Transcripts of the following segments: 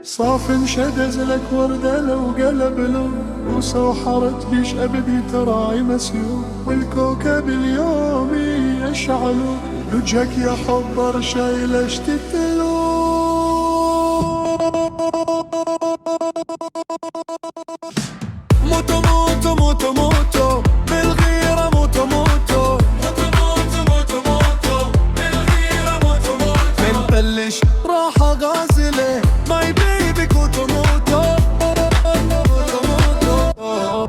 صاف انشدز لك وردة لو قلب لون وسوحرت بيش أبدي تراعي مسيون والكوكب اليومي يشعلون وجهك يا حضر شايلش تتلون موتو موتو موتو موتو بالغيرة موتو موتو موتو موتو موتو بالغيرة موتو موتو بنبلش راحة غازلة ماي بيبي كوتو موتو موتو موتو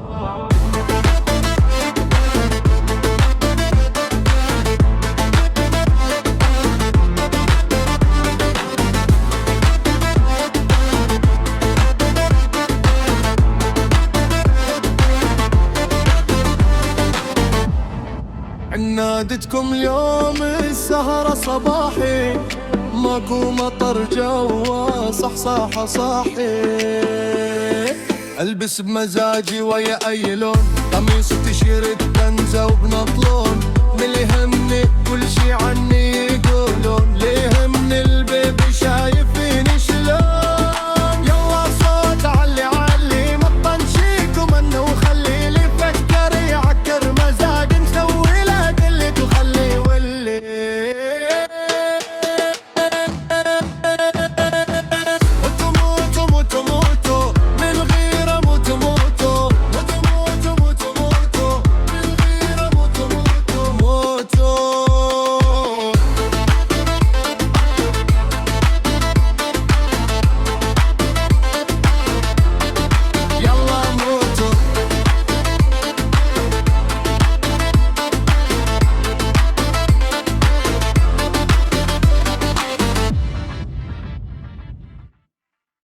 عنادتكم اليوم السهرة صباحي ماكو مطر جوا صحصاحة صاحي البس بمزاجي ويا اي لون قميص وتيشيرت بنزة وبنطلون من اللي يهمني كل شي عني يقولون اللي يهمني البيبي شايف